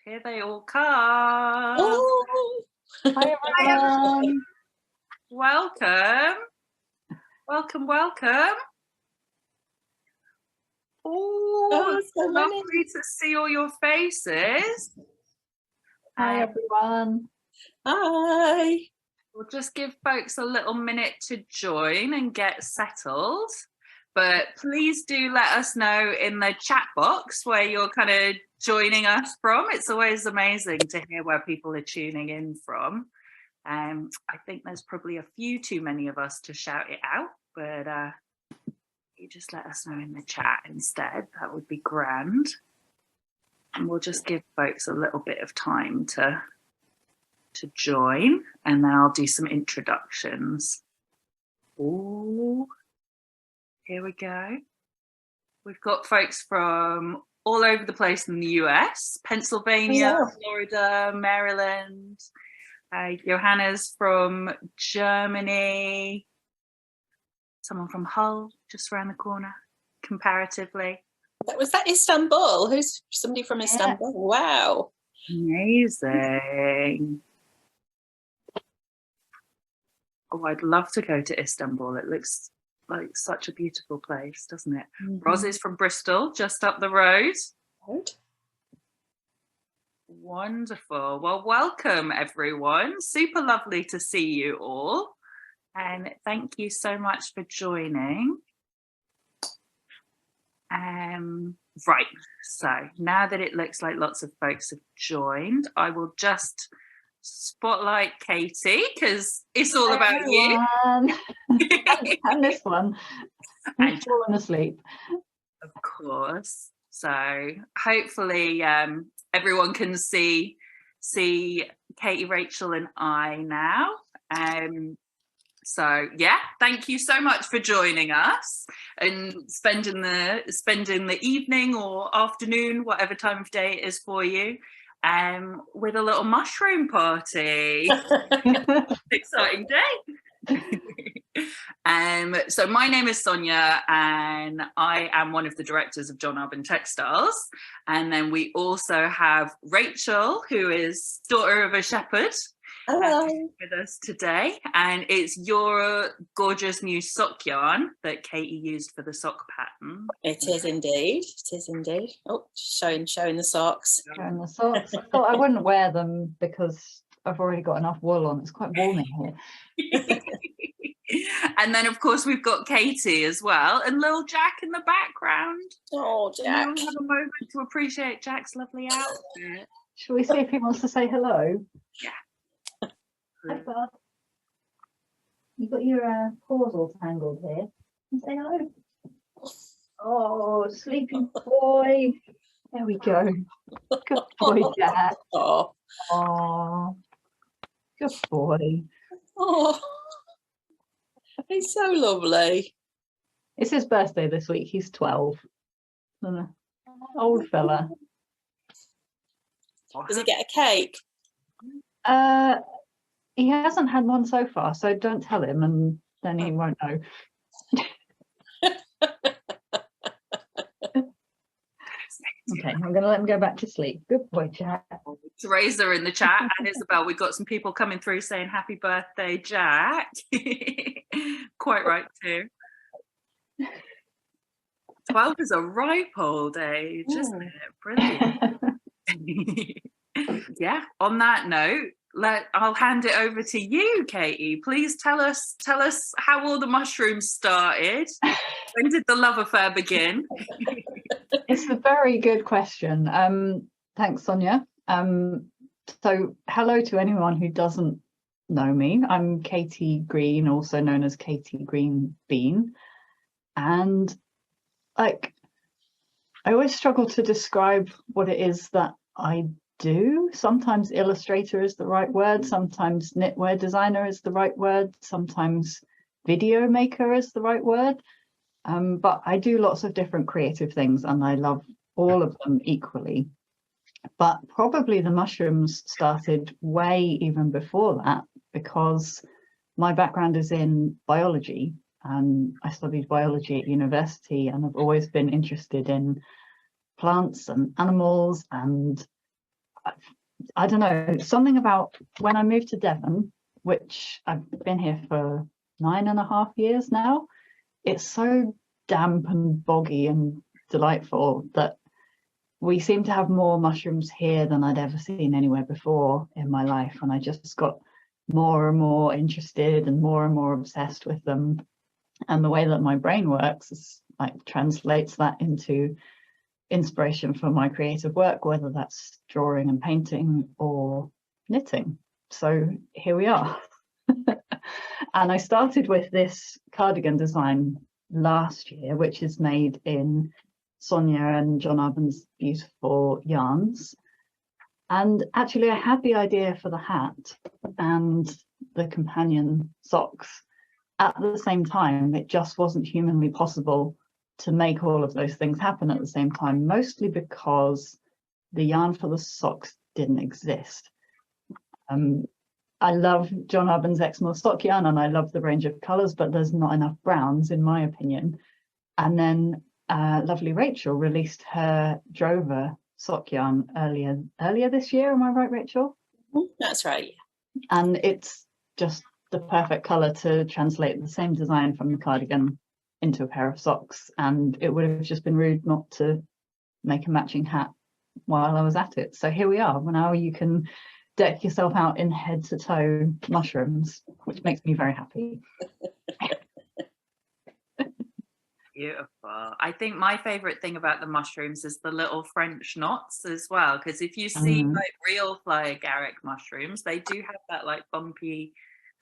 Here they all come. Oh. Hi everyone. Welcome. Welcome. Oh, it's so lovely to see all your faces. Hi everyone. Hi. We'll just give folks a little minute to join and get settled. But please do let us know in the chat box where you're kind of joining us from. It's always amazing to hear where people are tuning in from. I think there's probably a few too many of us to shout it out, but you just let us know in the chat instead. That would be grand. And we'll just give folks a little bit of time to join, and then I'll do some introductions. Ooh. Here we go. We've got folks from all over the place in the US, Pennsylvania, Florida, Maryland. Johanna's from Germany. Someone from Hull, just around the corner, comparatively. Was that Istanbul? Who's somebody from Istanbul? Wow. Amazing. Oh, I'd love to go to Istanbul. It looks like such a beautiful place, doesn't it? Roz is from Bristol, just up the road. Good. Wonderful. Well, welcome everyone. Super lovely to see you all. And thank you so much for joining. Right, so now that it looks like lots of folks have joined, I will just spotlight Katie because it's all about you. And this one. I'm falling asleep. Of course. So hopefully everyone can see Katie, Rachel and I now. So yeah, thank you so much for joining us and spending the evening or afternoon, whatever time of day it is for you, with a little mushroom party. Exciting day. So my name is Sonia and I am one of the directors of John Arbon Textiles. And then we also have Rachel, who is daughter of a shepherd. Hello. With us today, and it's your gorgeous new sock yarn that Katie used for the sock pattern. It is indeed. Oh, showing the socks. Showing the socks. I thought I wouldn't wear them because I've already got enough wool on. It's quite warm in here. And then of course we've got Katie as well, and little Jack in the background. Oh, Jack. We'll have a moment to appreciate Jack's lovely outfit. Shall we see if he wants to say hello? Yeah. Hi, bud. You've got your paws all tangled here. Say hello. Oh, sleepy boy. There we go. Good boy, Jack. Oh. Oh, good boy. Oh, he's so lovely. It's his birthday this week. He's 12. Old fella. Does he get a cake? He hasn't had one so far, so don't tell him and then he won't know. Okay, I'm going to let him go back to sleep. Good boy, Jack. Teresa in the chat and Isabel, we've got some people coming through saying happy birthday, Jack. Quite right too. 12 is a ripe old age, isn't it? Brilliant. Yeah, on that note, I'll hand it over to you, Katie. Please tell us how all the mushrooms started. When did the love affair begin? It's a very good question. Thanks, Sonia. So hello to anyone who doesn't know me. I'm Katie Green, also known as Katie Green Bean. And like, I always struggle to describe what it is that I do. Sometimes illustrator is the right word, sometimes knitwear designer is the right word, sometimes video maker is the right word, but I do lots of different creative things and I love all of them equally. But probably the mushrooms started way even before that, because my background is in biology and I studied biology at university, and I've always been interested in plants and animals, and I don't know, something about when I moved to Devon, which I've been here for 9.5 years now, it's so damp and boggy and delightful that we seem to have more mushrooms here than I'd ever seen anywhere before in my life. And I just got more and more interested and more obsessed with them. And the way that my brain works is like translates that into inspiration for my creative work, whether that's drawing and painting or knitting. So here we are. And I started with this cardigan design last year, which is made in Sonia and John Arben's beautiful yarns. And actually I had the idea for the hat and the companion socks at the same time. It just wasn't humanly possible to make all of those things happen at the same time, mostly because the yarn for the socks didn't exist. I love John Arben's Exmoor sock yarn and I love the range of colours, but there's not enough browns in my opinion. And then lovely Rachel released her Drover sock yarn earlier this year. Am I right, Rachel? That's right. And it's just the perfect colour to translate the same design from the cardigan into a pair of socks. And it would have just been rude not to make a matching hat while I was at it. So here we are. Now you can deck yourself out in head to toe mushrooms, which makes me very happy. Beautiful. I think my favorite thing about the mushrooms is the little French knots as well, because if you see like real fly agaric mushrooms, they do have that like bumpy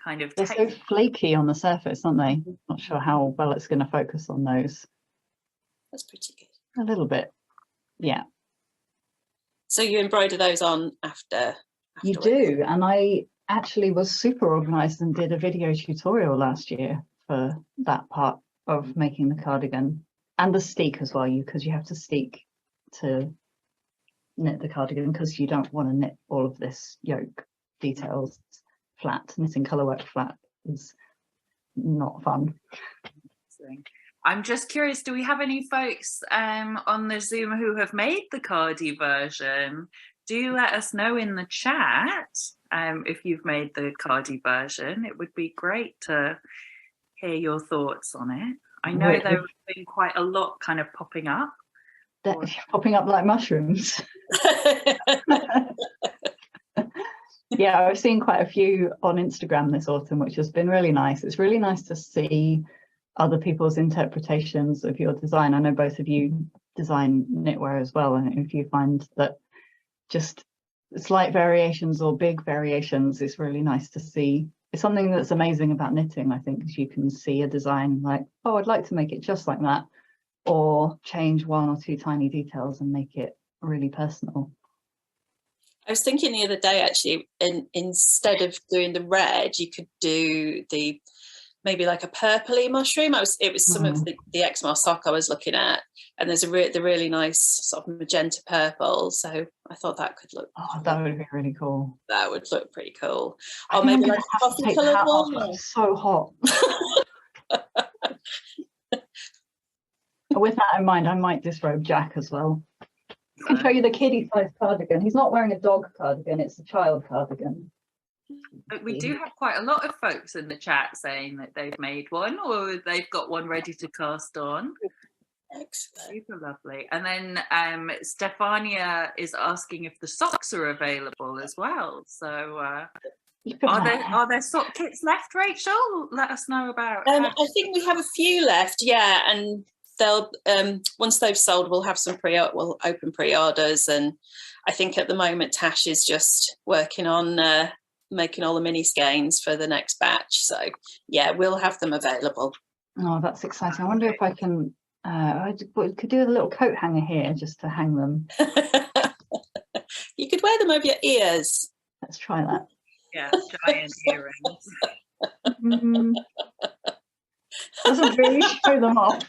kind of they're so flaky on the surface, aren't they? Not sure how well it's going to focus on those. That's pretty good. A little bit, yeah. So you embroider those on afterwards? You do, and I actually was super organized and did a video tutorial last year for that part of making the cardigan and the steek as well, because you have to steek to knit the cardigan because you don't want to knit all of this yoke details flat. Knitting colourwork flat is not fun. I'm just curious, do we have any folks on the Zoom who have made the cardi version? Do let us know in the chat if you've made the cardi version. It would be great to hear your thoughts on it. I know there have been quite a lot kind of popping up. Popping up like mushrooms. Yeah, I've seen quite a few on Instagram this autumn, which has been really nice. It's really nice to see other people's interpretations of your design. I know both of you design knitwear as well, and if you find that just slight variations or big variations, it's really nice to see. It's something that's amazing about knitting, I think, is you can see a design like, oh, I'd like to make it just like that, or change one or two tiny details and make it really personal. I was thinking the other day, actually, instead of doing the red, you could do the maybe like a purpley mushroom. It was some of the Exmoor sock I was looking at, and there's the really nice sort of magenta purple. So I thought that could look. Oh, that would be really cool. That would look pretty cool. Or maybe like a coffee coloured one. It's so hot. With that in mind, I might disrobe Jack as well. I can show you the kiddie size cardigan. He's not wearing a dog cardigan, it's a child cardigan. But we do have quite a lot of folks in the chat saying that they've made one or they've got one ready to cast on. Excellent. Super lovely. And then Stefania is asking if the socks are available as well. So are there sock kits left, Rachel? Let us know about. I think we have a few left, yeah, and they'll once they've sold, we'll have some we'll open pre-orders, and I think at the moment Tash is just working on making all the mini skeins for the next batch. So yeah, we'll have them available. Oh, that's exciting. I wonder if I can I could do a little coat hanger here just to hang them. You could wear them over your ears. Let's try that. Yeah, giant earrings. Doesn't really show them off.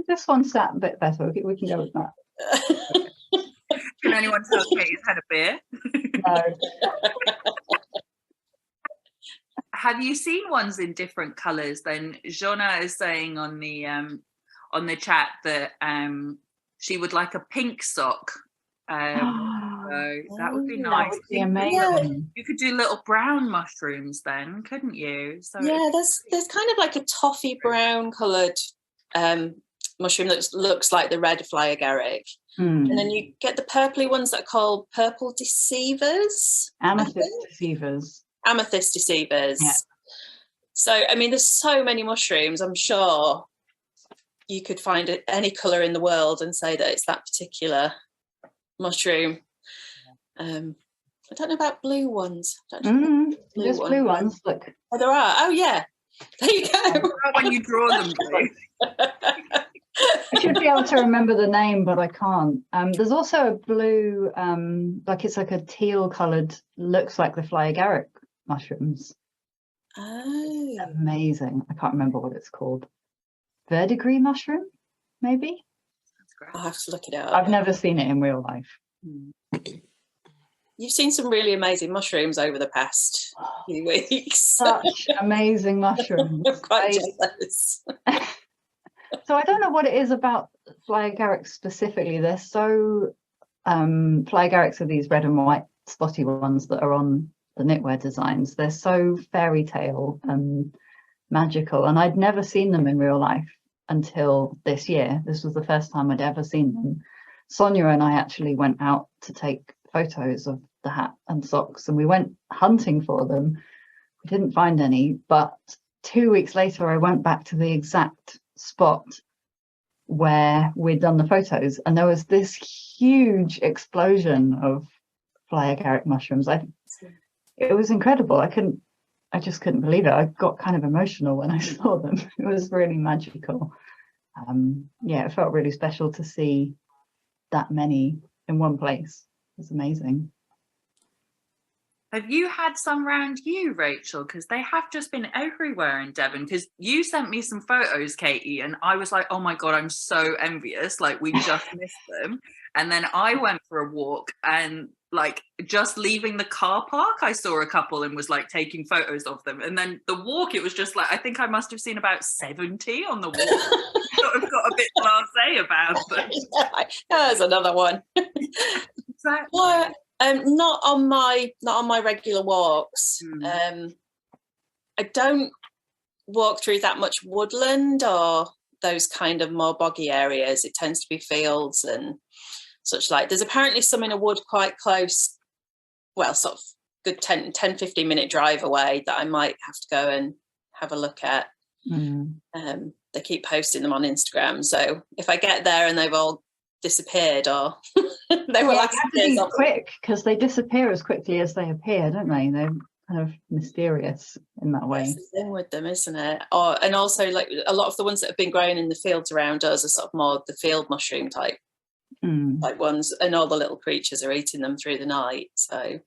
This one sat a bit better. We can go with that. Can anyone tell Katie's had a beer? No. have you seen ones in different colours? Then Jonna is saying on the chat that she would like a pink sock. So that would be Oh, nice. That would be Yeah. amazing. You could do little brown mushrooms then, couldn't you? So Yeah, there's kind of like a toffee brown coloured mushroom that looks like the red fly agaric. And then you get the purpley ones that are called purple deceivers. Amethyst deceivers. Amethyst deceivers. Yeah. So, I mean, there's so many mushrooms. I'm sure you could find any colour in the world and say that it's that particular mushroom. I don't know about blue ones. There's blue ones. Look. Oh, there are. Oh, yeah. There you go. when you draw them blue. I should be able to remember the name, but I can't. There's also a blue, like it's like a teal coloured, looks like the fly agaric mushrooms. Oh. Amazing. I can't remember what it's called. Verdigris mushroom, maybe? That's great. I'll have to look it up. I've never seen it in real life. You've seen some really amazing mushrooms over the past few weeks. Such amazing mushrooms. I'm quite jealous. So I don't know what it is about fly agarics specifically. They're so fly agarics are these red and white spotty ones that are on the knitwear designs. They're so fairy tale and magical, and I'd never seen them in real life until this year. This was the first time I'd ever seen them. Sonia and I actually went out to take photos of the hat and socks, and we went hunting for them. We didn't find any, but 2 weeks later I went back to the exact spot where we'd done the photos, and there was this huge explosion of fly agaric mushrooms. It was incredible. I just couldn't believe it. I got kind of emotional when I saw them. It was really magical. Yeah, it felt really special to see that many in one place. It was amazing. Have you had some around you, Rachel? Because they have just been everywhere in Devon. Because you sent me some photos, Katie, and I was like, oh my God, I'm so envious. Like, we just missed them. And then I went for a walk, and like just leaving the car park, I saw a couple and was like taking photos of them. And then the walk, it was just like, I think I must have seen about 70 on the walk. Sort of got a bit blasé about them. There's another one. Exactly. Well, not on my regular walks. I don't walk through that much woodland or those kind of more boggy areas. It tends to be fields and such like. There's apparently some in a wood quite close, well, sort of good 10-15 minute drive away that I might have to go and have a look at. They keep posting them on Instagram, so if I get there and they've all disappeared or they were like have to be quick, because they disappear as quickly as they appear, don't they? They're kind of mysterious in that way. That's the thing with them, isn't it? And also, like, a lot of the ones that have been growing in the fields around us are sort of more the field mushroom type ones, and all the little creatures are eating them through the night, so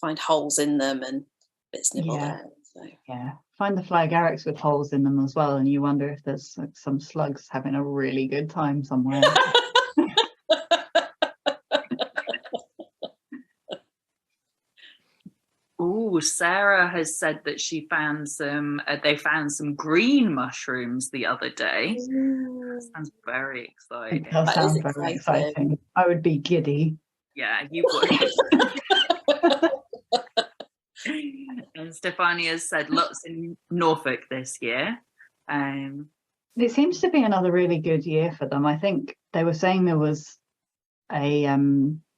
find holes in them and bits nibbled out. So. Yeah, find the fly agarics with holes in them as well, and you wonder if there's like some slugs having a really good time somewhere. Oh, Sarah has said that she found some. They found some green mushrooms the other day. That sounds very exciting. It does sound very exciting. I would be giddy. Yeah, you would. And Stefania has said lots in Norfolk this year. It seems to be another really good year for them. I think they were saying there was a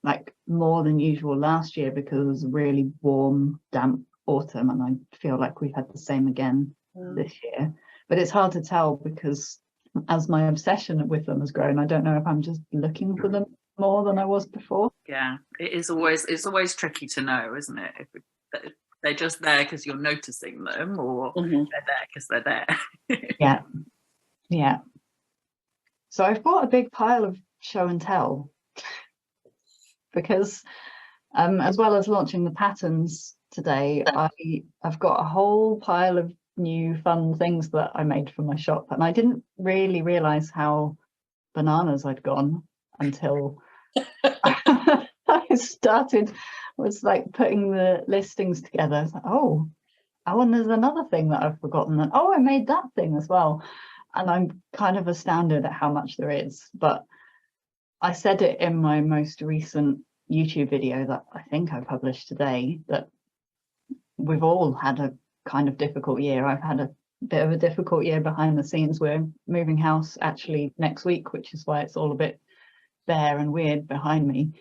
like more than usual last year because it was a really warm, damp autumn, and I feel like we've had the same again this year. But it's hard to tell because as my obsession with them has grown, I don't know if I'm just looking for them more than I was before. Yeah, it's always tricky to know, isn't it? If they're just there because you're noticing them, or they're there because they're there. Yeah. So I've bought a big pile of show and tell because as well as launching the patterns today, I've got a whole pile of new fun things that I made for my shop, and I didn't really realize how bananas I'd gone until I was like putting the listings together. I was like, oh, oh, and there's another thing that I've forgotten, that, oh, I made that thing as well. And I'm kind of astounded at how much there is. But I said it in my most recent YouTube video that I think I published today, that we've all had a kind of difficult year. I've had a bit of a difficult year behind the scenes. We're moving house actually next week, which is why it's all a bit bare and weird behind me.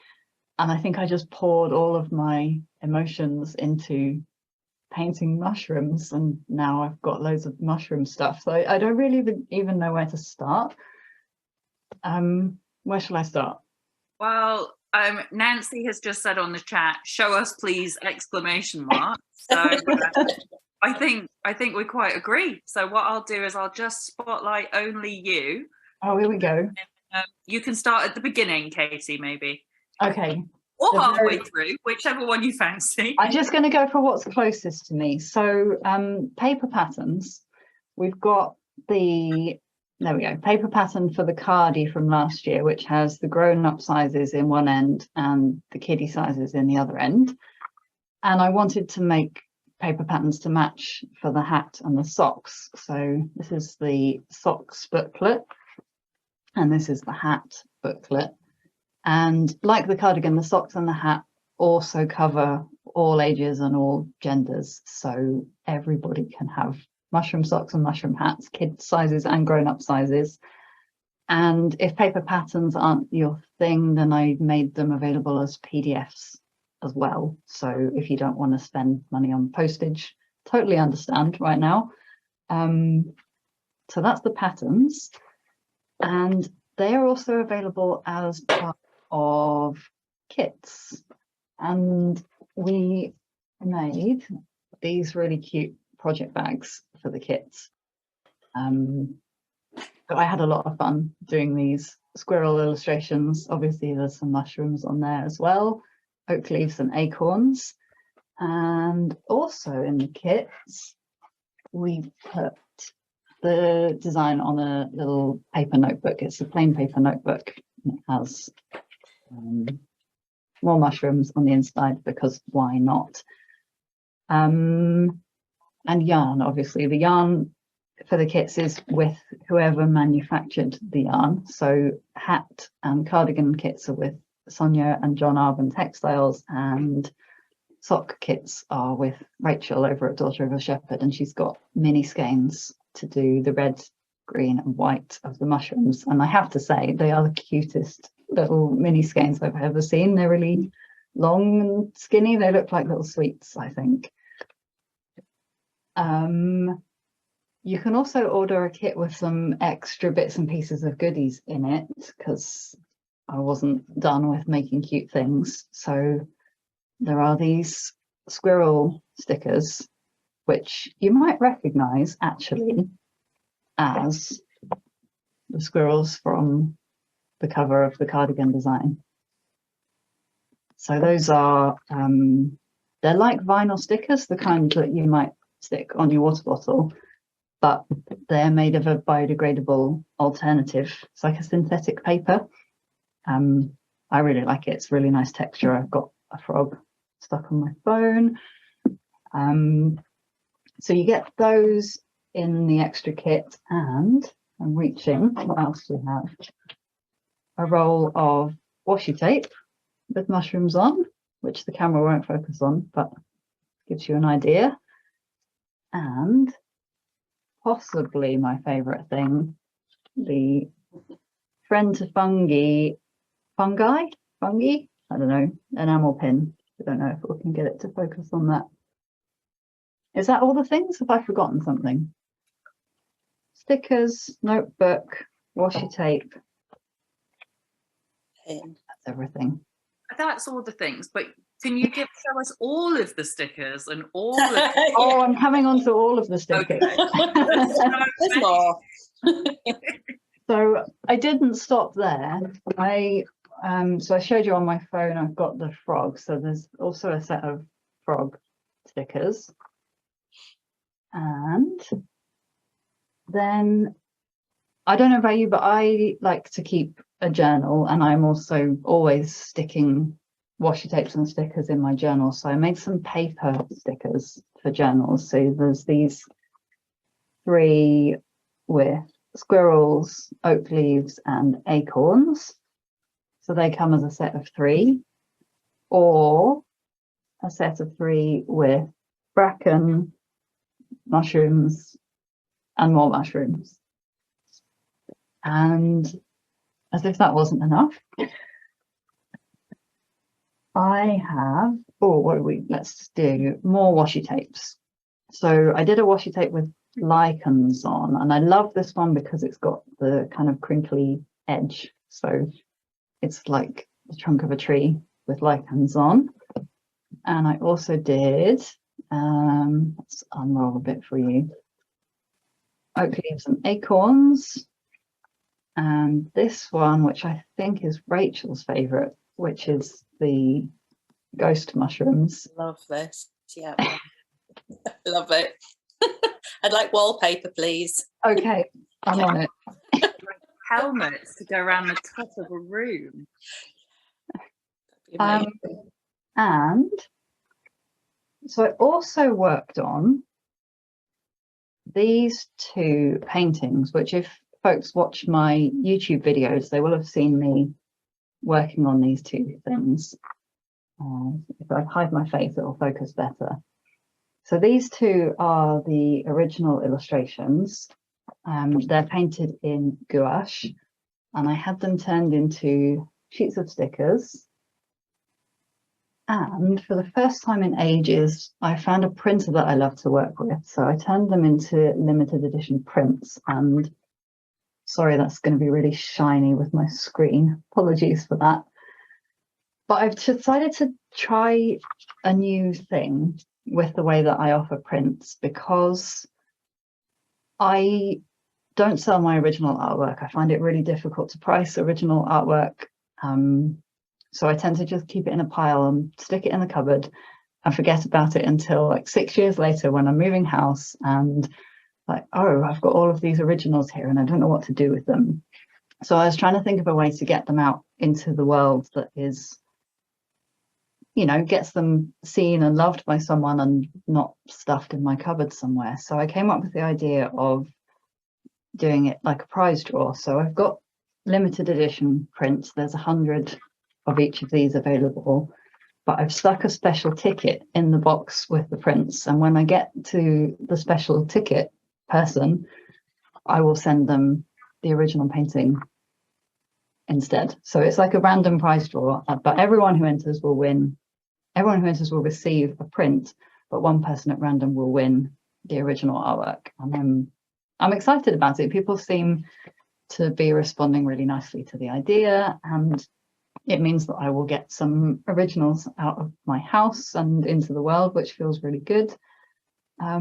And I think I just poured all of my emotions into painting mushrooms, and now I've got loads of mushroom stuff. So I don't really even know where to start. Where shall I start? Well, Nancy has just said on the chat, "Show us, please!" exclamation mark. So I think we quite agree. So what I'll do is I'll just spotlight only you. Oh, here we go. You can start at the beginning, Katie, maybe. Okay. Or halfway through, whichever one you fancy. I'm just going to go for what's closest to me. So paper patterns, we've got the, there we go, paper pattern for the cardi from last year, which has the grown-up sizes in one end and the kiddie sizes in the other end. And I wanted to make paper patterns to match for the hat and the socks. So this is the socks booklet, and this is the hat booklet. And like the cardigan, the socks and the hat also cover all ages and all genders. So everybody can have mushroom socks and mushroom hats, kid sizes and grown-up sizes. And if paper patterns aren't your thing, then I made them available as PDFs as well. So if you don't want to spend money on postage, totally understand right now. So that's the patterns. And they are also available as part of kits, and we made these really cute project bags for the kits. But I had a lot of fun doing these squirrel illustrations. Obviously there's some mushrooms on there as well, oak leaves and acorns. And also in the kits we put the design on a little paper notebook. It's a plain paper notebook, and it has more mushrooms on the inside, because why not? And yarn, obviously the yarn for the kits is with whoever manufactured the yarn. So hat and cardigan kits are with Sonia and John Arban Textiles, and sock kits are with Rachel over at Daughter of a Shepherd, and she's got mini skeins to do the red, green and white of the mushrooms. And I have to say, they are the cutest little mini skeins I've ever seen. They're really long and skinny. They look like little sweets, I think. You can also order a kit with some extra bits and pieces of goodies in it, because I wasn't done with making cute things. So there are these squirrel stickers, which you might recognize actually as the squirrels from the cover of the cardigan design. So those are, they're like vinyl stickers, the kind that you might stick on your water bottle, but they're made of a biodegradable alternative. It's like a synthetic paper. I really like it. It's really nice texture. I've got a frog stuck on my phone. So you get those in the extra kit, and I'm reaching, what else do we have? A roll of washi tape with mushrooms on, which the camera won't focus on, but gives you an idea. And possibly my favorite thing, the friend to fungi, I don't know, enamel pin. I don't know if we can get it to focus on that. Is that all the things? Have I forgotten something? Stickers, notebook, washi tape. That's everything. That's all the things, but can you show us all of the stickers and all of Oh, I'm coming on to all of the stickers. Okay. There's more. So I didn't stop there. So I showed you on my phone, I've got the frog. So there's also a set of frog stickers. And then, I don't know about you, but I like to keep a journal, and I'm also always sticking washi tapes and stickers in my journal. So I made some paper stickers for journals. So there's these 3 with squirrels, oak leaves, and acorns. So they come as a set of 3, or a set of 3 with bracken, mushrooms, and more mushrooms. And as if that wasn't enough, I have, let's do more washi tapes. So I did a washi tape with lichens on, and I love this one because it's got the kind of crinkly edge. So it's like the trunk of a tree with lichens on. And I also did, let's unroll a bit for you, oak leaves and acorns. And this one, which I think is Rachel's favourite, which is the ghost mushrooms. Love this. Yeah. Love it. I'd like wallpaper, please. Okay, I'm on it. Helmets to go around the top of a room. And so I also worked on these 2 paintings, which if folks watch my YouTube videos, they will have seen me working on these 2 things. If I hide my face, it will focus better. So these 2 are the original illustrations. They're painted in gouache, and I had them turned into sheets of stickers. And for the first time in ages, I found a printer that I love to work with. So I turned them into limited edition prints. And sorry, that's going to be really shiny with my screen. Apologies for that. But I've decided to try a new thing with the way that I offer prints, because I don't sell my original artwork. I find it really difficult to price original artwork. So I tend to just keep it in a pile and stick it in the cupboard and forget about it until like 6 years later when I'm moving house and like, oh, I've got all of these originals here and I don't know what to do with them. So I was trying to think of a way to get them out into the world that is, you know, gets them seen and loved by someone and not stuffed in my cupboard somewhere. So I came up with the idea of doing it like a prize draw. So I've got limited edition prints. There's 100 of each of these available, but I've stuck a special ticket in the box with the prints. And when I get to the special ticket person, I will send them the original painting instead. So it's like a random prize draw, but everyone who enters will win. Everyone who enters will receive a print, but one person at random will win the original artwork. And I'm excited about it. People seem to be responding really nicely to the idea, and it means that I will get some originals out of my house and into the world, which feels really good. I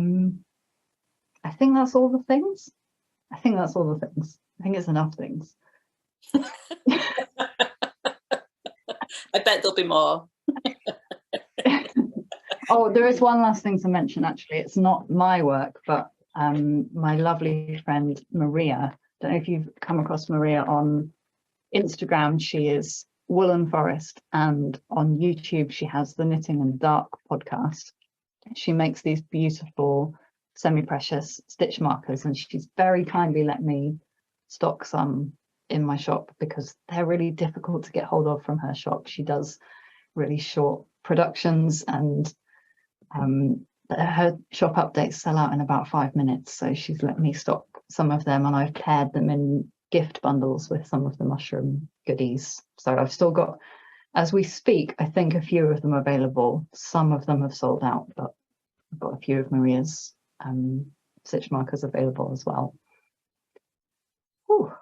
think that's all the things. I think it's enough things. I bet there'll be more. Oh, there is one last thing to mention, actually. It's not my work, but my lovely friend Maria. Don't know if you've come across Maria on Instagram. She is Woolen Forest, and on YouTube she has the Knitting in the Dark podcast. She makes these beautiful semi-precious stitch markers, and she's very kindly let me stock some in my shop because they're really difficult to get hold of from her shop. She does really short productions, and her shop updates sell out in about 5 minutes, so she's let me stock some of them, and I've paired them in gift bundles with some of the mushroom goodies. So I've still got, as we speak, I think a few of them available. Some of them have sold out, but I've got a few of Maria's stitch markers available as well. Whew.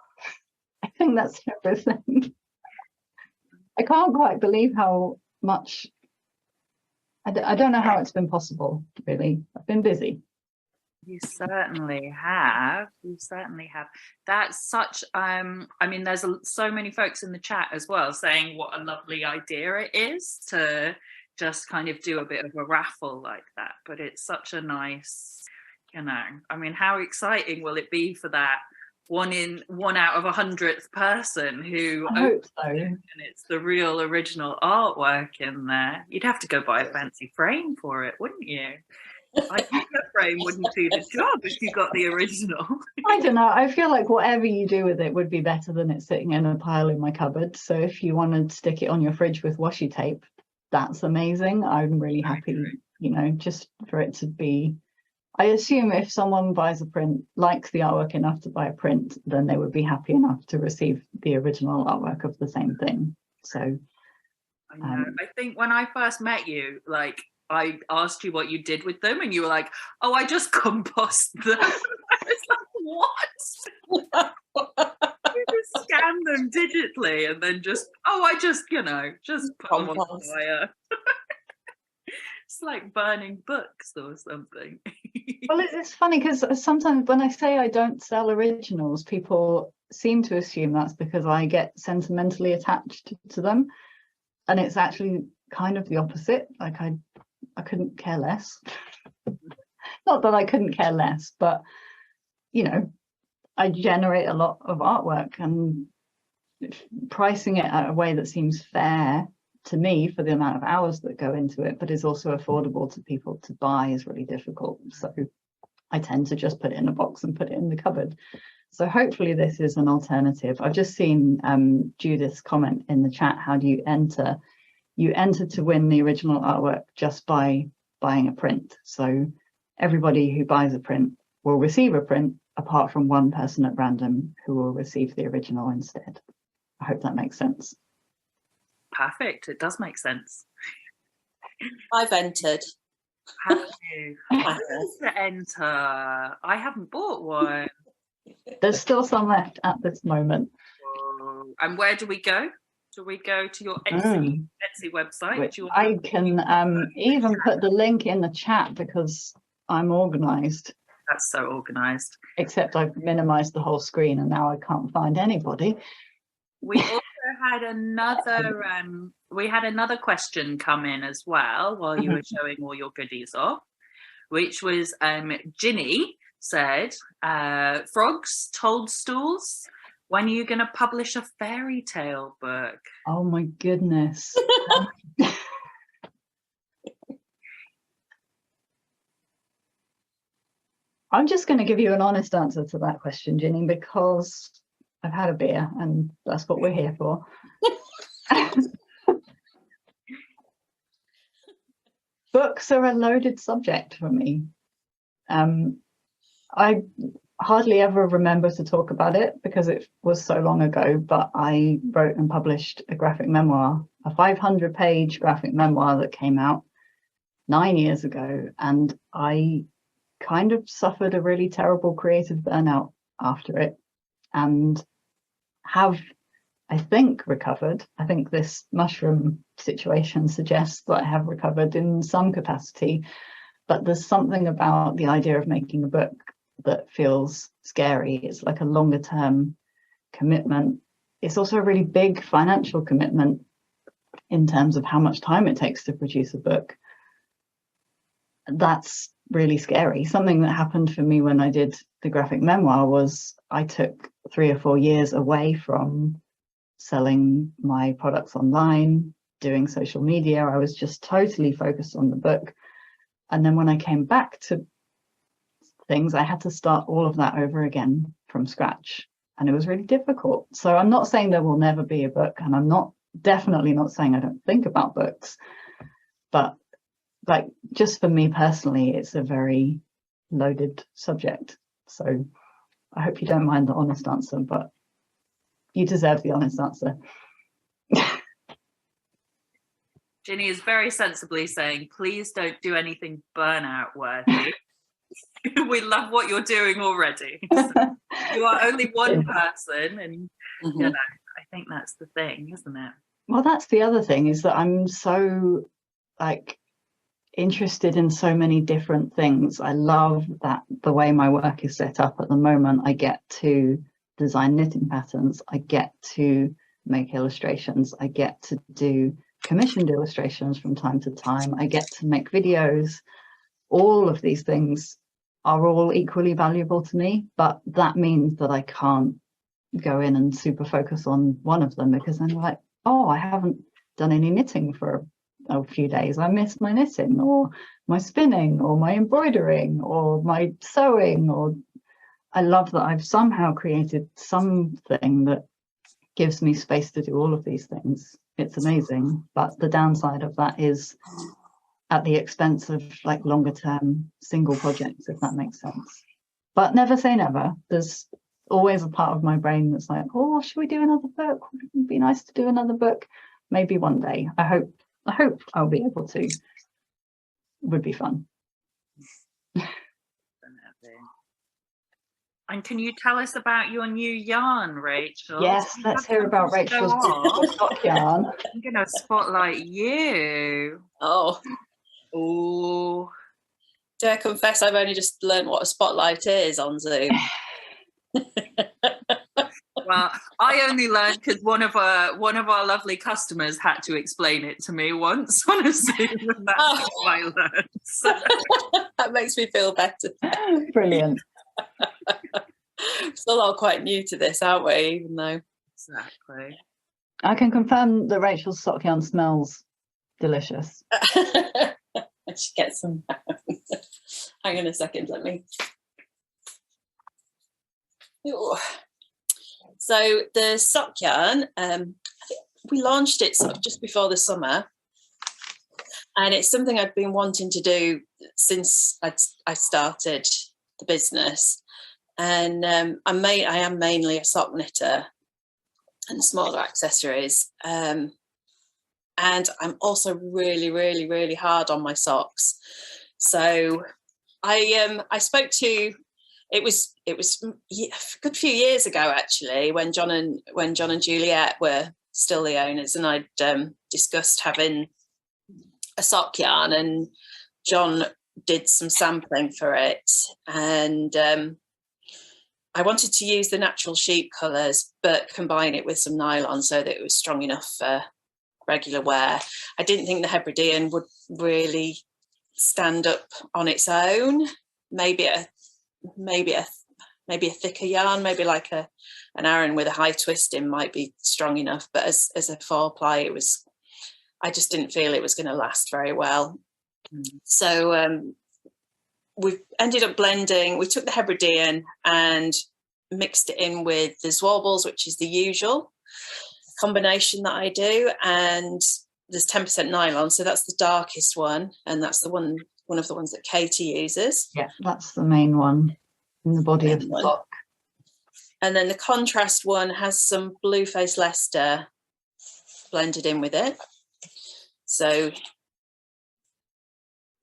I think that's everything. I can't quite believe how much, I don't know how it's been possible, really. I've been busy. You certainly have. You certainly have. That's such, I mean, there's so many folks in the chat as well saying what a lovely idea it is to just kind of do a bit of a raffle like that. But it's such a nice, you know, I mean, how exciting will it be for that one out of 100th person who I hope so. And it's the real original artwork in there. You'd have to go buy a fancy frame for it, wouldn't you? I think the frame wouldn't do the job if you got the original. I don't know. I feel like whatever you do with it would be better than it sitting in a pile in my cupboard. So if you want to stick it on your fridge with washi tape, that's amazing. I'm really happy, you know, just for it to be. I assume if someone buys a print, likes the artwork enough to buy a print, then they would be happy enough to receive the original artwork of the same thing. So I know. I think when I first met you, like, I asked you what you did with them, and you were like, "Oh, I just compost them." I was like, "What?" You just scan them digitally, and then just just put them on the fire. It's like burning books or something. Well, it's funny because sometimes when I say I don't sell originals, people seem to assume that's because I get sentimentally attached to them, and it's actually kind of the opposite. Like I couldn't care less. Not that I couldn't care less, but you know, I generate a lot of artwork, and pricing it at a way that seems fair to me for the amount of hours that go into it, but is also affordable to people to buy, is really difficult. So I tend to just put it in a box and put it in the cupboard. So hopefully this is an alternative. I've just seen Judith's comment in the chat. How do you enter? You enter to win the original artwork just by buying a print. So everybody who buys a print will receive a print, apart from one person at random who will receive the original instead. I hope that makes sense. Perfect. It does make sense. I've entered. Have you? How to enter? I haven't bought one. There's still some left at this moment. Whoa. And where do we go? Do we go to your Etsy website? Which I can even put the link in the chat because I'm organised. That's so organised. Except I've minimised the whole screen and now I can't find anybody. We also had another question come in as well while you were showing all your goodies off, which was Ginny said, frogs, toadstools, when are you going to publish a fairy tale book? Oh my goodness. I'm just going to give you an honest answer to that question, Ginny, because I've had a beer and that's what we're here for. Books are a loaded subject for me. I hardly ever remember to talk about it because it was so long ago, but I wrote and published a graphic memoir, a 500-page graphic memoir that came out 9 years ago, and I kind of suffered a really terrible creative burnout after it, and have, I think, recovered. I think this mushroom situation suggests that I have recovered in some capacity, but there's something about the idea of making a book that feels scary. It's like a longer term commitment. It's also a really big financial commitment in terms of how much time it takes to produce a book. That's really scary. Something that happened for me when I did the graphic memoir was I took 3 or 4 years away from selling my products online, doing social media. I was just totally focused on the book. And then when I came back to things, I had to start all of that over again from scratch. And it was really difficult. So I'm not saying there will never be a book, and I'm definitely not saying I don't think about books, but like, just for me personally, it's a very loaded subject. So I hope you don't mind the honest answer, but you deserve the honest answer. Ginny is very sensibly saying, please don't do anything burnout worthy. We love what you're doing already. So you are only one person, and you know, I think that's the thing, isn't it? Well, that's the other thing, is that I'm so interested in so many different things. I love that the way my work is set up at the moment. I get to design knitting patterns, I get to make illustrations, I get to do commissioned illustrations from time to time, I get to make videos. All of these things are all equally valuable to me, but that means that I can't go in and super focus on one of them, because I'm like, oh, I haven't done any knitting for a few days I miss my knitting or my spinning or my embroidering or my sewing. Or I love that I've somehow created something that gives me space to do all of these things. It's amazing, but the downside of that is at the expense of like longer term single projects, if that makes sense. But never say never. There's always a part of my brain that's like, oh, should we do another book? Would it be nice to do another book? Maybe one day. I hope I'll be able to. Would be fun. And can you tell us about your new yarn, Rachel? Yes, let's hear about Rachel's sock yarn. I'm going to spotlight you. Oh, do I confess I've only just learned what a spotlight is on Zoom? Well, I only learned because one of our lovely customers had to explain it to me once on a Zoom, and that's how I learned. So. That makes me feel better. Brilliant. Still all quite new to this, aren't we? Even though exactly, I can confirm that Rachel's sock yarn smells delicious. I should get some. Hang on a second, let me. Ooh. So the sock yarn, we launched it sort of just before the summer, and it's something I've been wanting to do since I started the business. And I am mainly a sock knitter and smaller accessories, and I'm also really, really, really hard on my socks. So I spoke to. It was a good few years ago, actually, when John and Juliet were still the owners, and I'd discussed having a sock yarn, and John did some sampling for it, and I wanted to use the natural sheep colours, but combine it with some nylon so that it was strong enough for regular wear. I didn't think the Hebridean would really stand up on its own. Maybe a thicker yarn, maybe like an Aran with a high twisting might be strong enough, but as a 4-ply, I just didn't feel it was going to last very well. So we ended up blending. We took the Hebridean and mixed it in with the Zwabbles, which is the usual combination that I do, and there's 10% nylon, so that's the darkest one, and that's the one of the ones that Katie uses. Yeah, that's the main one in the body of the sock. And then the contrast one has some blue face Leicester blended in with it, so you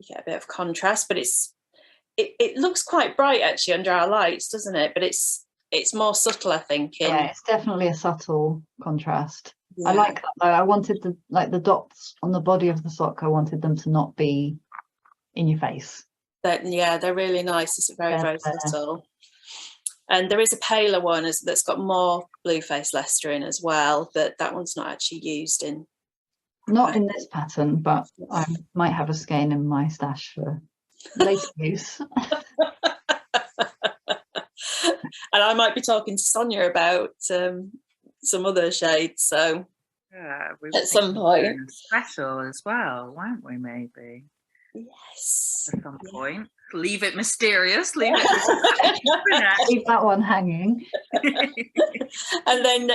get a bit of contrast, but it looks quite bright actually under our lights, doesn't it? But it's more subtle, I think. Yeah, it's definitely a subtle contrast. Yeah. I like that though. I wanted the dots on the body of the sock, I wanted them to not be in your face. They're really nice. It's very, very subtle. And there is a paler one that's got more blue face Leicester in as well, but that one's not actually used in. Not in this pattern, but I might have a skein in my stash for later use. And I might be talking to Sonia about some other shades. So yeah, at some point, special as well, won't we? Maybe. Yes. At some point, leave it mysterious. Leave that one hanging. And then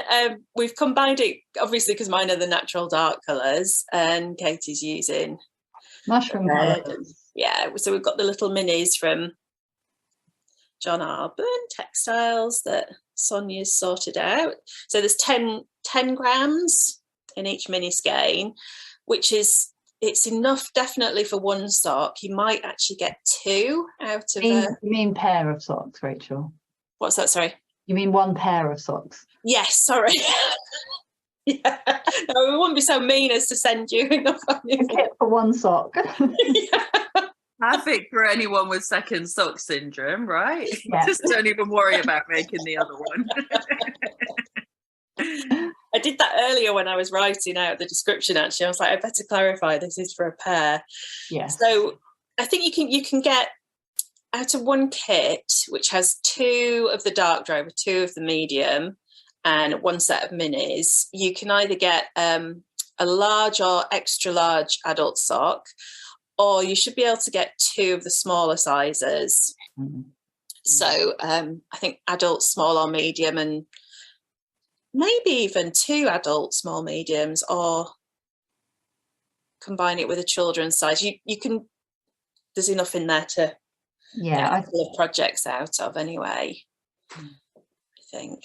we've combined it, obviously, because mine are the natural dark colours, and Katie's using mushroom colours. Yeah, so we've got the little minis from John Arbon Textiles that Sonia's sorted out. So there's 10 grams in each mini skein, which is, it's enough definitely for one sock. You might actually get 2 out of You mean pair of socks, Rachel? What's that, sorry? You mean one pair of socks? Yes, sorry. Yeah. No, we wouldn't be so mean as to send you enough on a kit for one sock. Yeah. Perfect for anyone with second sock syndrome, right? Yeah. Just don't even worry about making the other one. I did that earlier when I was writing out the description, actually. I was like, I better clarify this is for a pair. Yeah. So I think you can get out of one kit, which has 2 of the dark drover, 2 of the medium, and 1 set of minis. You can either get a large or extra large adult sock, or you should be able to get 2 of the smaller sizes. So I think adult, small or medium, and maybe even 2 adult small mediums, or combine it with a children's size. You can, there's enough in there to get a couple of projects out of anyway, I think.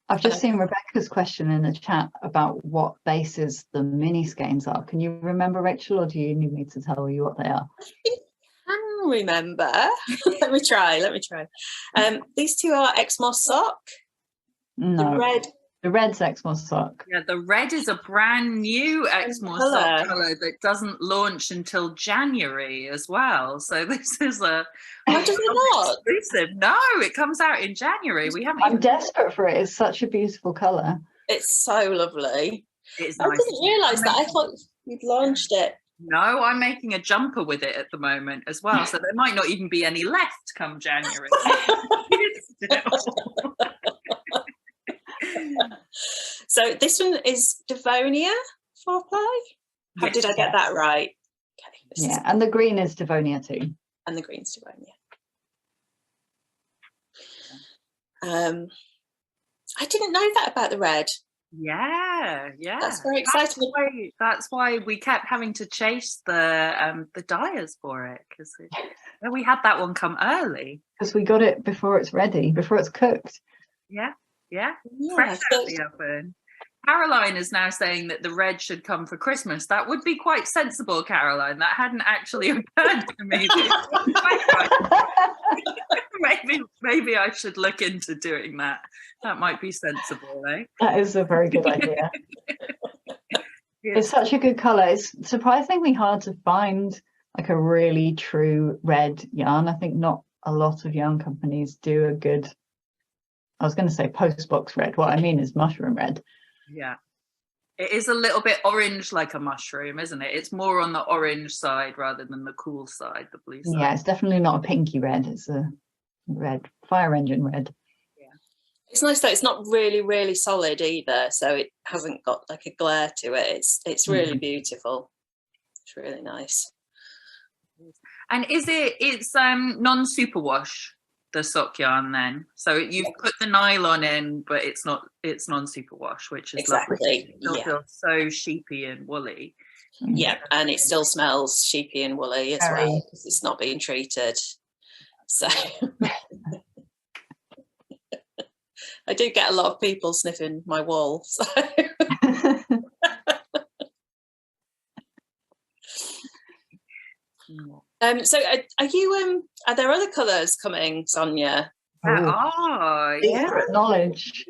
I've just seen Rebecca's question in the chat about what bases the mini skeins are. Can you remember, Rachel, or do you need me to tell you what they are? I can remember. let me try. These 2 are Exmoor sock. No. The red's Exmoor sock. Yeah, the red is a brand new Exmoor sock colour that doesn't launch until January as well. So this is a does it not? Exclusive. No, it comes out in January. We haven't. I'm desperate for it. It's such a beautiful colour. It's so lovely. It's I didn't realise that. I thought you'd launched it. No, I'm making a jumper with it at the moment as well. So there might not even be any left come January. So this one is Devonia Foreplay. How did I get that right? Okay. And the green is Devonia too. And the green's Devonia. I didn't know that about the red. Yeah. That's very exciting. That's why we kept having to chase the dyers for it, because we had that one come early. Because we got it before it's ready, before it's cooked. Yeah. Fresh out the oven. Caroline is now saying that the red should come for Christmas. That would be quite sensible, Caroline. That hadn't actually occurred to me. Maybe I should look into doing that. That might be sensible, eh? That is a very good idea. It's such a good colour. It's surprisingly hard to find like a really true red yarn. I think not a lot of yarn companies do a good, I was going to say postbox red. What I mean is mushroom red. Yeah. It is a little bit orange like a mushroom, isn't it? It's more on the orange side rather than the cool side, the blue side. Yeah, it's definitely not a pinky red. It's a red, fire engine red. Yeah. It's nice that it's not really, really solid either. So it hasn't got like a glare to it. It's really beautiful. It's really nice. And it's non-superwash, the sock yarn then? So you've put the nylon in, but it's non-superwash, which is lovely. It feels so sheepy and woolly. Yeah, and it still smells sheepy and woolly as well, because it's not being treated. So I do get a lot of people sniffing my wool. So so are you are there other colours coming, Sonia? Knowledge.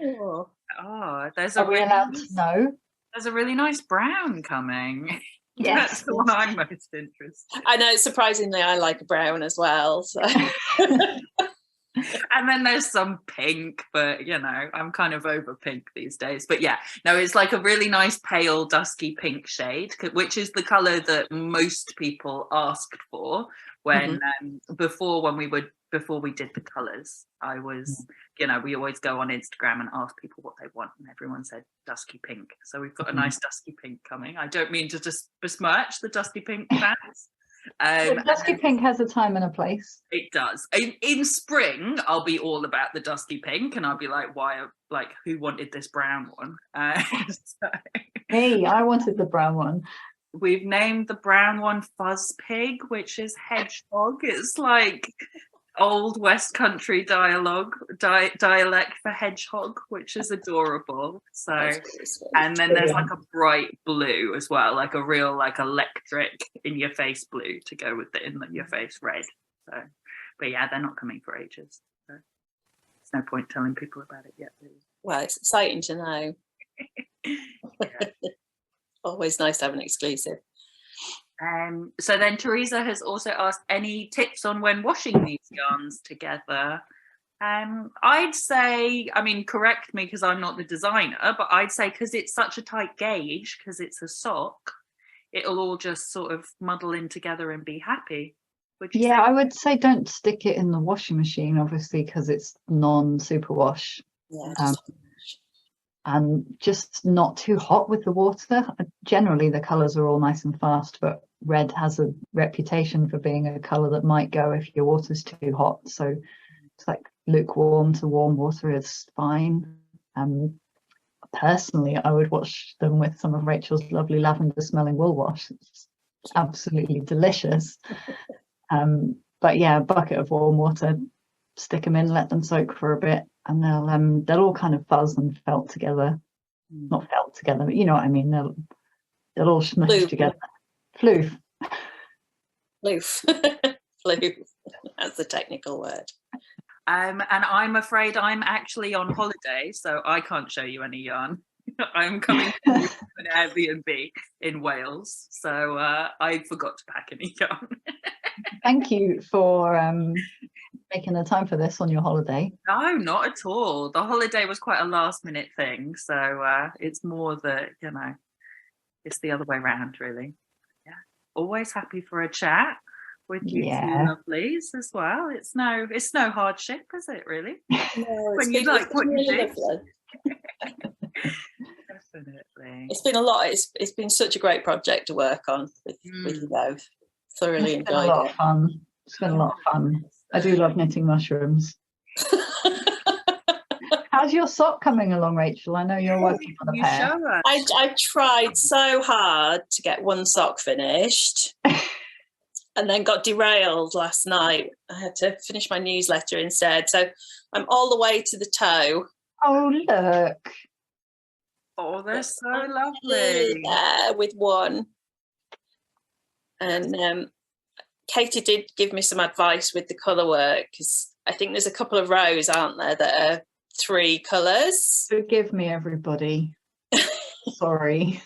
There's Are we allowed to know? There's a really nice brown coming. Yes, that's the one I'm most interested. I know, surprisingly I like a brown as well, so and then there's some pink, but you know, I'm kind of over pink these days. But yeah, no, it's like a really nice pale dusky pink shade, which is the color that most people asked for when before we did the colors. I was, you know, we always go on Instagram and ask people what they want, and everyone said dusky pink. So we've got a nice dusky pink coming. I don't mean to just besmirch the dusky pink fans. Dusky pink has a time and a place. It does. In spring, I'll be all about the dusky pink, and I'll be like, who wanted this brown one? Hey, I wanted the brown one. We've named the brown one Fuzz Pig, which is hedgehog. It's like old West Country dialect for hedgehog, which is adorable. So, and then there's like a bright blue as well, like a real like electric in your face blue to go with the in your face red. So, but yeah, they're not coming for ages. So there's no point telling people about it yet. Really. Well, it's exciting to know. Always nice to have an exclusive. So then Teresa has also asked any tips on when washing these yarns together. I'd say, I mean, correct me because I'm not the designer, but I'd say because it's such a tight gauge, because it's a sock, it'll all just sort of muddle in together and be happy. Yeah, I would say don't stick it in the washing machine, obviously, because it's non-superwash. Yeah, and just not too hot with the water. Generally, the colours are all nice and fast, but red has a reputation for being a colour that might go if your water's too hot. So it's like lukewarm to warm water is fine. Personally, I would wash them with some of Rachel's lovely lavender smelling wool wash. It's absolutely delicious. But yeah, a bucket of warm water, stick them in, let them soak for a bit, and they'll all kind of fuzz and felt together. Not felt together, but you know what I mean. They'll all smush together. Floof. Floof. Floof. That's the technical word. And I'm afraid I'm actually on holiday, so I can't show you any yarn. I'm coming to an Airbnb in Wales, so I forgot to pack any yarn. Thank you for making the time for this on your holiday. No, not at all. The holiday was quite a last minute thing, so it's more that, you know, it's the other way around, really. Yeah, always happy for a chat with you two lovelies as well. It's no hardship, is it, really? No, when you like what you do. Definitely. It's been a lot. It's been such a great project to work on with you both. Thoroughly enjoyed it. It's been a lot of fun. It's been a lot of fun. I do love knitting mushrooms. How's your sock coming along, Rachel? I know you're working on a pair. I tried so hard to get one sock finished and then got derailed last night. I had to finish my newsletter instead. So I'm all the way to the toe. Oh, look. Oh, they're so lovely. Yeah, with one. And Katie did give me some advice with the Colourwork, because I think there's a couple of rows, aren't there, that are 3 colours. Forgive me, everybody. Sorry.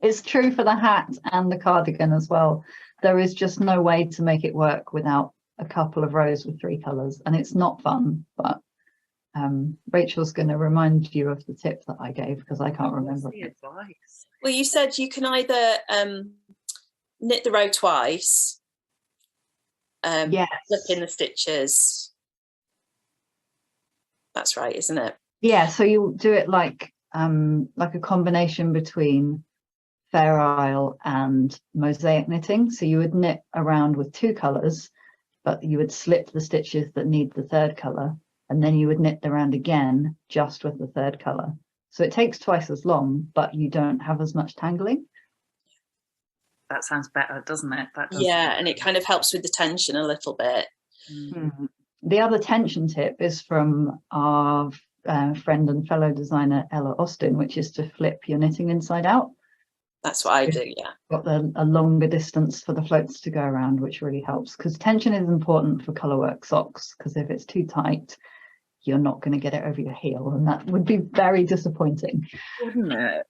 It's true for the hat and the cardigan as well. There is just no way to make it work without a couple of rows with 3 colours, and it's not fun, but Rachel's going to remind you of the tip that I gave, because I can't remember the advice. Well, you said you can either knit the row twice, flip in the stitches. That's right, isn't it? Yeah, so you do it like a combination between Fair Isle and mosaic knitting. So you would knit around with 2 colours, but you would slip the stitches that need the 3rd colour, and then you would knit the round again just with the 3rd colour. So it takes twice as long, but you don't have as much tangling. That sounds better, doesn't it? And it kind of helps with the tension a little bit. Mm-hmm. The other tension tip is from our friend and fellow designer Ella Austin, which is to flip your knitting inside out. That's what I do, yeah. Got a longer distance for the floats to go around, which really helps, because tension is important for Colourwork socks, because if it's too tight, you're not going to get it over your heel, and that would be very disappointing. Wouldn't it?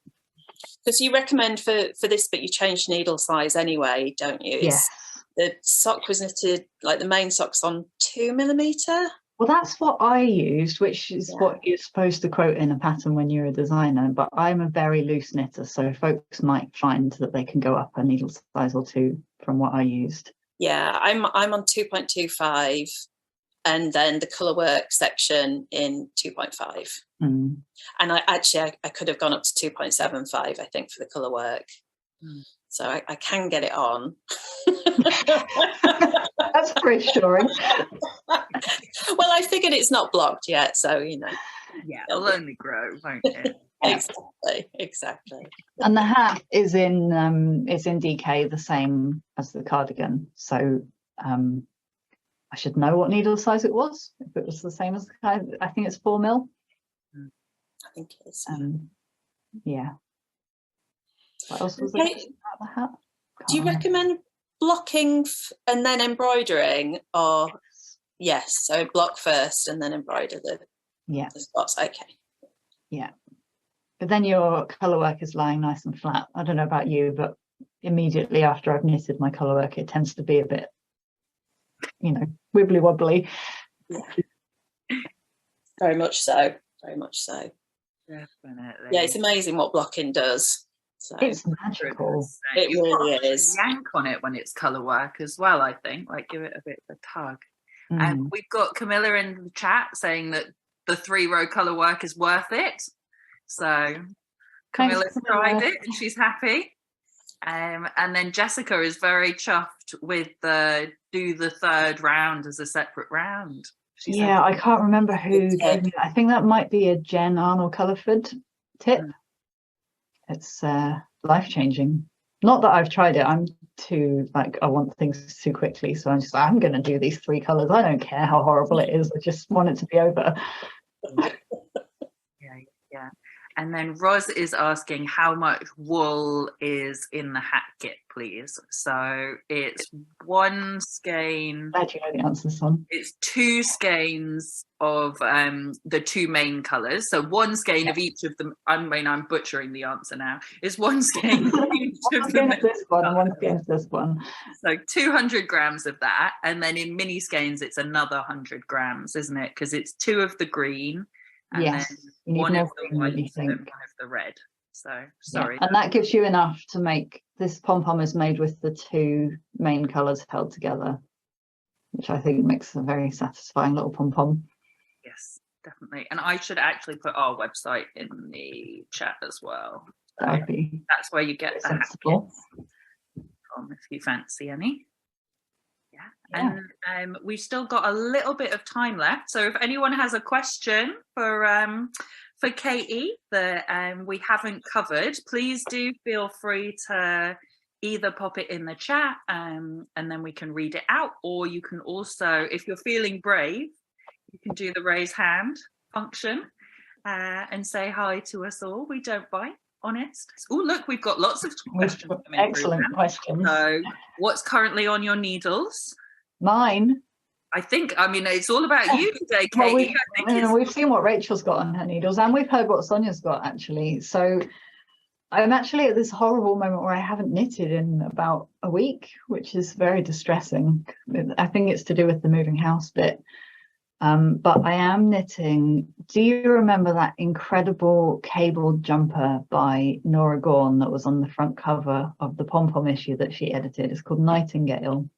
Because you recommend for this, but you change needle size anyway, don't you? Yes. The sock was knitted, like the main sock's on 2mm. Well, that's what I used, which is what you're supposed to quote in a pattern when you're a designer, but I'm a very loose knitter, so folks might find that they can go up a needle size or 2 from what I used. Yeah, I'm on 2.25, and then the Colourwork section in 2.5. And I could have gone up to 2.75, I think, for the Colourwork. So I can get it on. That's reassuring. Well, I figured it's not blocked yet, so you know. Yeah, it'll only grow, won't it? Exactly. And the hat is in DK, the same as the cardigan. So I should know what needle size it was. If it was the same as I think it's 4mm. I think it is. Yeah. What else was it about the hat? Do you recommend blocking and then embroidering, or yes? So block first and then embroider the spots. Okay. Yeah. But then your Colourwork is lying nice and flat. I don't know about you, but immediately after I've knitted my Colourwork, it tends to be a bit, wibbly wobbly. Yeah. Very much so. Very much so. Definitely. Yeah, it's amazing what blocking does. So it's magical. It really is. Yank on it when it's Colourwork as well, I think. Like, give it a bit of a tug. And we've got Camilla in the chat saying that the 3-row Colourwork is worth it. So Thanks, Camilla's Camilla. tried it and she's happy. And then Jessica is very chuffed with the do the third round as a separate round. She said, Yeah, I can't remember who gave me that. I think that might be a Jen Arnold Culliford tip. It's life-changing. Not that I've tried it. I'm too, like, I want things too quickly. So I'm just like, I'm going to do these 3 colours. I don't care how horrible it is. I just want it to be over. Yeah. And then Roz is asking how much wool is in the hat kit, please. So it's 1 skein. Glad you know the answer to this one. It's 2 skeins of the 2 main colours. So 1 skein of each of them. I'm butchering the answer now. It's 1 skein of each of them. This one and 1 skein of this one. So 200 grams of that. And then in mini skeins, it's another 100 grams, isn't it? Because it's 2 of the green. And yes, then 1 of the white and 1 of the red. So sorry. Yeah, and that gives you enough to make this pom-pom is made with the 2 main colours held together, which I think makes a very satisfying little pom-pom. Yes, definitely. And I should actually put our website in the chat as well. That would be that's where you get the hat kits if you fancy any. Yeah. And we've still got a little bit of time left. So if anyone has a question for Katie that we haven't covered, please do feel free to either pop it in the chat and then we can read it out, or you can also, if you're feeling brave, you can do the raise hand function and say hi to us all. We don't bite. Honest. Oh, look, we've got lots of questions. Excellent questions. So what's currently on your needles? Mine. I mean, it's all about you today, Katie. Well, we've seen what Rachel's got on her needles, and we've heard what Sonia's got, actually. So I'm actually at this horrible moment where I haven't knitted in about a week, which is very distressing. I think it's to do with the moving house bit. But I am knitting. Do you remember that incredible cabled jumper by Nora Gorn that was on the front cover of the pom-pom issue that she edited? It's called Nightingale.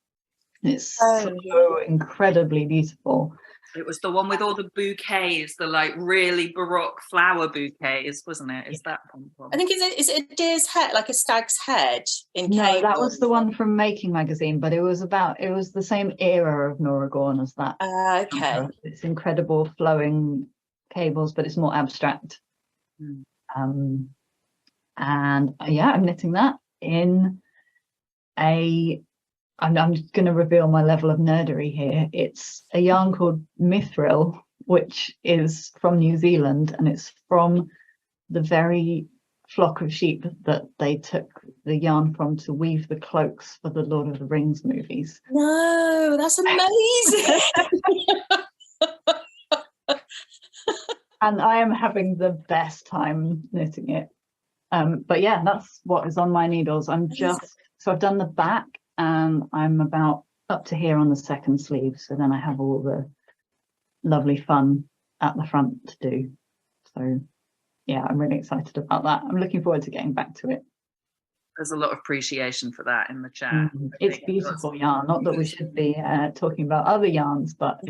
It's so incredibly beautiful. It was the one with all the bouquets, the like really baroque flower bouquets, wasn't it? Is that pom-pom? I think is it a deer's head, like a stag's head in No, cable? that was the one from Making magazine, but it was the same era of Nora Gorn as that. Okay. It's incredible flowing cables, but it's more abstract. And yeah, I'm knitting that in I'm going to reveal my level of nerdery here. It's a yarn called Mithril, which is from New Zealand, and it's from the very flock of sheep that they took the yarn from to weave the cloaks for the Lord of the Rings movies. No, that's amazing. And I am having the best time knitting it. But yeah, that's what is on my needles. So I've done the back, and I'm about up to here on the second sleeve. So then I have all the lovely fun at the front to do. So yeah, I'm really excited about that. I'm looking forward to getting back to it. There's a lot of appreciation for that in the chat. It's beautiful yarn. Not that we should be talking about other yarns, but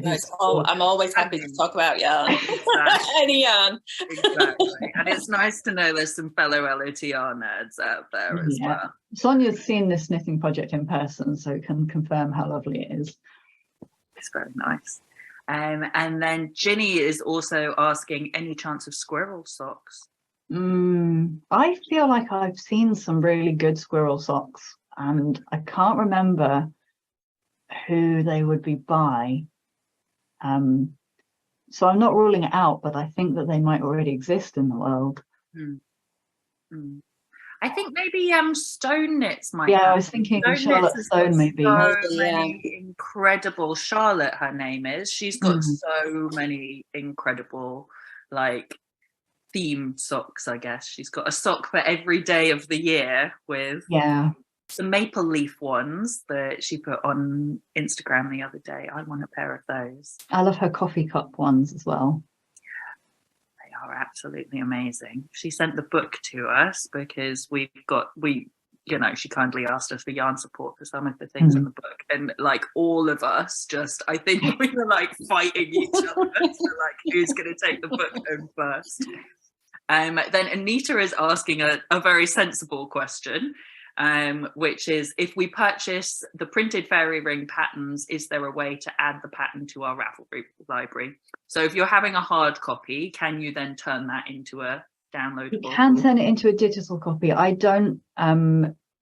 I'm always happy to talk about yarn. Exactly. Any yarn. Exactly. And it's nice to know there's some fellow LOTR nerds out there as well. Sonia's seen this knitting project in person, so can confirm how lovely it is. It's very nice. And then Ginny is also asking, any chance of Squirrel Socks? I feel like I've seen some really good Squirrel Socks, and I can't remember who they would be by. So I'm not ruling it out, but I think that they might already exist in the world. I think maybe Stone Knits might. Yeah, I was thinking Charlotte Stone maybe. So many incredible. Charlotte, her name is. She's got so many incredible, like, theme socks, I guess. She's got a sock for every day of the year with some maple leaf ones that she put on Instagram the other day. I want a pair of those. I love her coffee cup ones as well. They are absolutely amazing. She sent the book to us because she kindly asked us for yarn support for some of the things in the book, and like all of us I think we were like fighting each other to like who's going to take the book home first. Then Anita is asking a very sensible question, which is, if we purchase the printed fairy ring patterns, is there a way to add the pattern to our Ravelry library? So if you're having a hard copy, can you then turn that into a downloadable? You can turn it into a digital copy. I don't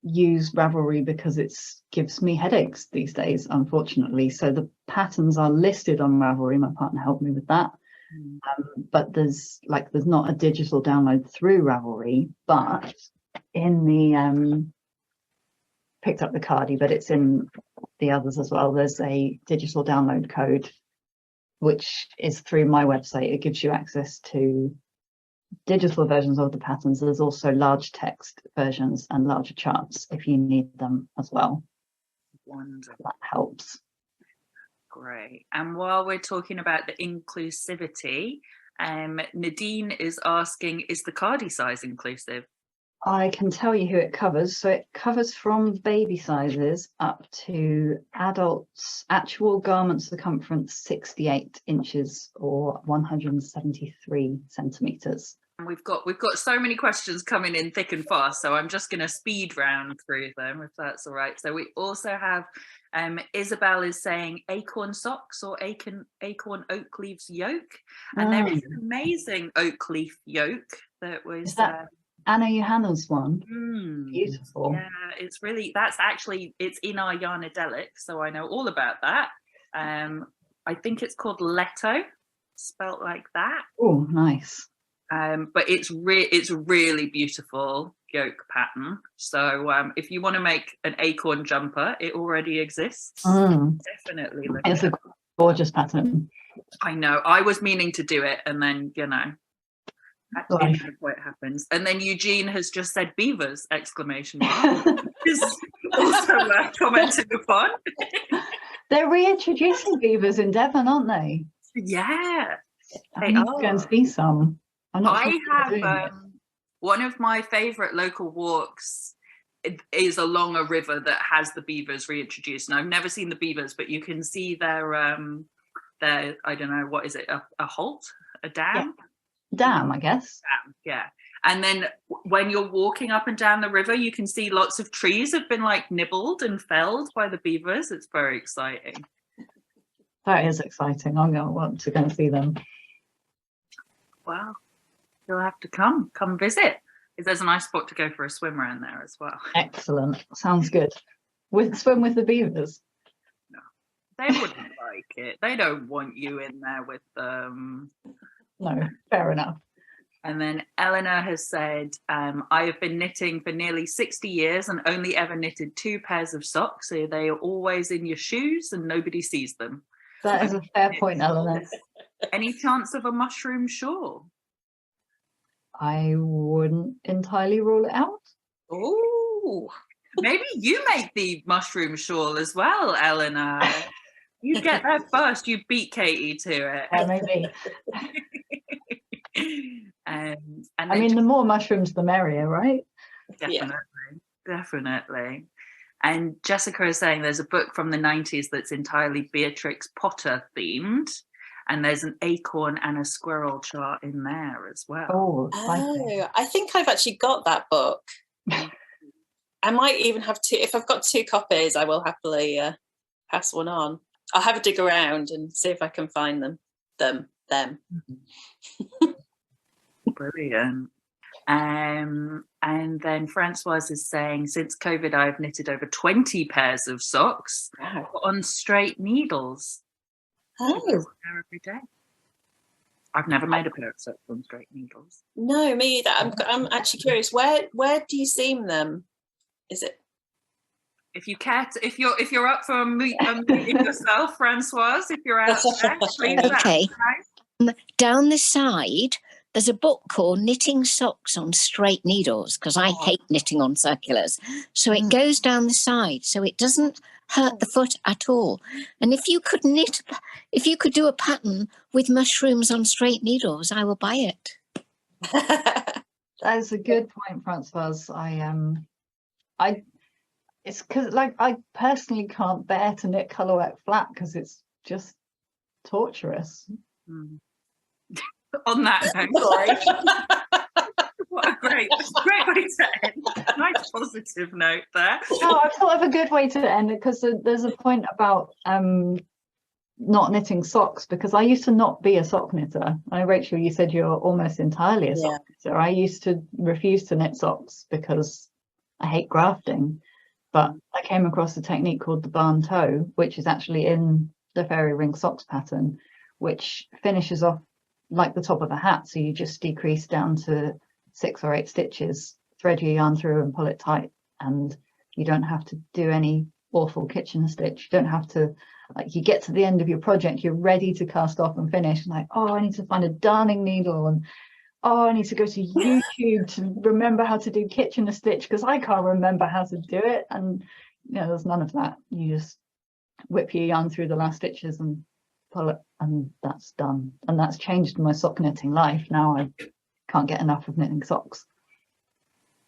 use Ravelry because it gives me headaches these days, unfortunately. So the patterns are listed on Ravelry. My partner helped me with that. But there's not a digital download through Ravelry, but in the picked up the cardi, but it's in the others as well. There's a digital download code, which is through my website. It gives you access to digital versions of the patterns. There's also large text versions and larger charts if you need them as well. Wonderful. That helps. Great. And while we're talking about the inclusivity, Nadine is asking, is the cardi size inclusive? I can tell you who it covers. So it covers from baby sizes up to adults, actual garment circumference 68 inches or 173 centimeters. And we've got so many questions coming in thick and fast, so I'm just going to speed round through them, if that's all right. So we also have Isabel is saying acorn socks or acorn oak leaves yoke, and there is an amazing oak leaf yoke that was. Is that Anna Johanna's one? Beautiful. Yeah, it's in our Yarnadelic, so I know all about that. I think it's called Leto, spelt like that. Oh, nice. But it's really beautiful yoke pattern. So if you want to make an acorn jumper, it already exists. Definitely look it's a gorgeous pattern. I know. I was meaning to do it, and then what happens. And then Eugene has just said beavers! Exclamation mark. Is also worth commenting upon. They're reintroducing beavers in Devon, aren't they? Yeah, I need to go and see some. I have one of my favourite local walks is along a river that has the beavers reintroduced. And I've never seen the beavers, but you can see their I don't know, what is it, a halt, a dam? Yeah. Dam, I guess. Dam, yeah. And then when you're walking up and down the river, you can see lots of trees have been nibbled and felled by the beavers. It's very exciting. That is exciting. I'm going to want to go and see them. Wow. You'll have to come visit. There's a nice spot to go for a swim around there as well. Excellent. Sounds good. Swim with the beavers? No, they wouldn't like it. They don't want you in there with them. No, fair enough. And then Eleanor has said, I have been knitting for nearly 60 years and only ever knitted 2 pairs of socks. So they are always in your shoes and nobody sees them. That is a fair point, Eleanor. Any chance of a mushroom shawl? I wouldn't entirely rule it out. Oh, maybe you make the mushroom shawl as well, Eleanor. You get there first. You beat Katie to it. Yeah, maybe. And I mean, the more mushrooms, the merrier, right? Definitely. And Jessica is saying there's a book from the 90s that's entirely Beatrix Potter themed. And there's an acorn and a squirrel chart in there as well. Oh, I think I've actually got that book. I might even have 2. If I've got 2 copies, I will happily pass one on. I'll have a dig around and see if I can find them. Brilliant. And then Francoise is saying, since COVID, I've knitted over 20 pairs of socks on straight needles. Oh, Every day. I've never made a pair of socks on straight needles. No, me either. I'm actually curious. Where do you seam them? Is it? If you care, if you're up for meeting yourself, Francoise, if you're out there, please. Okay. Down the side, there's a book called Knitting Socks on Straight Needles, because I hate knitting on circulars. So it goes down the side, so it doesn't hurt the foot at all. And if you could do a pattern with mushrooms on straight needles, I will buy it. That is a good point, Francoise. It's because I personally can't bear to knit Colourwork flat because it's just torturous. On that note, Great way to end. Nice positive note there. No, I thought of a good way to end it, because there's a point about not knitting socks, because I used to not be a sock knitter. Rachel, you said you're almost entirely a sock knitter. I used to refuse to knit socks because I hate grafting, but I came across a technique called the barn toe, which is actually in the fairy ring socks pattern, which finishes off like the top of a hat. So you just decrease down to 6 or 8 stitches, thread your yarn through and pull it tight, and you don't have to do any awful kitchen stitch. You don't have to, like, you get to the end of your project, you're ready to cast off and finish, like, oh, I need to find a darning needle, and oh, I need to go to YouTube to remember how to do kitchen stitch because I can't remember how to do it. And there's none of that. You just whip your yarn through the last stitches and pull it, and that's done. And that's changed my sock knitting life. Now I can't get enough of knitting socks.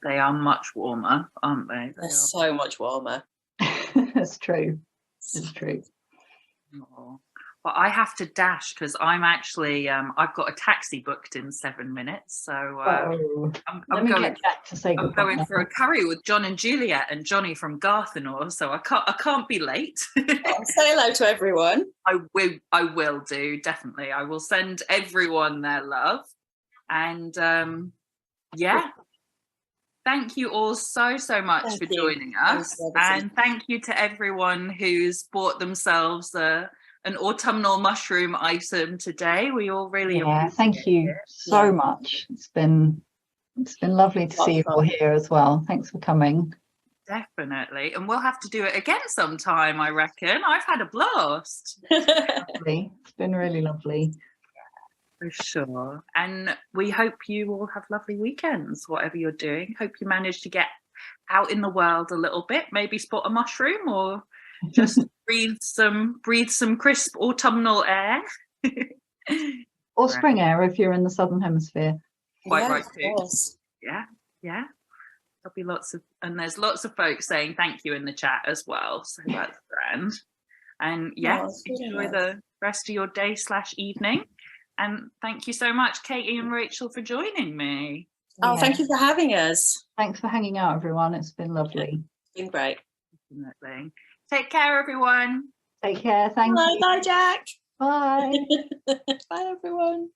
They are much warmer, aren't they? They're so much warmer. It's true. It's true. Oh. Well, I have to dash because I'm actually I've got a taxi booked in 7 minutes, so I'm going. To say I'm going for a curry with John and Juliet and Johnny from Garthenor, so I can't be late. Say hello to everyone. I will do, definitely. I will send everyone their love, and thank you all so much for joining us, and thank you to everyone who's bought themselves an autumnal mushroom item today. We all really appreciate thank you so much. It's been lovely to see you all here as well. Thanks for coming. Definitely, and we'll have to do it again sometime, I reckon. I've had a blast. Lovely. It's been really lovely. For sure. And we hope you all have lovely weekends, whatever you're doing. Hope you manage to get out in the world a little bit, maybe spot a mushroom or just breathe some crisp autumnal air. Or spring air if you're in the southern hemisphere. Quite right too. Yeah. There'll be there's lots of folks saying thank you in the chat as well. So that's grand. And enjoy the rest of your day / evening. And thank you so much, Katie and Rachel, for joining me. Oh, thank you for having us. Thanks for hanging out, everyone. It's been lovely. It's been great. Definitely. Take care, everyone. Take care. Thank you. Bye, Jack. Bye. Bye, everyone.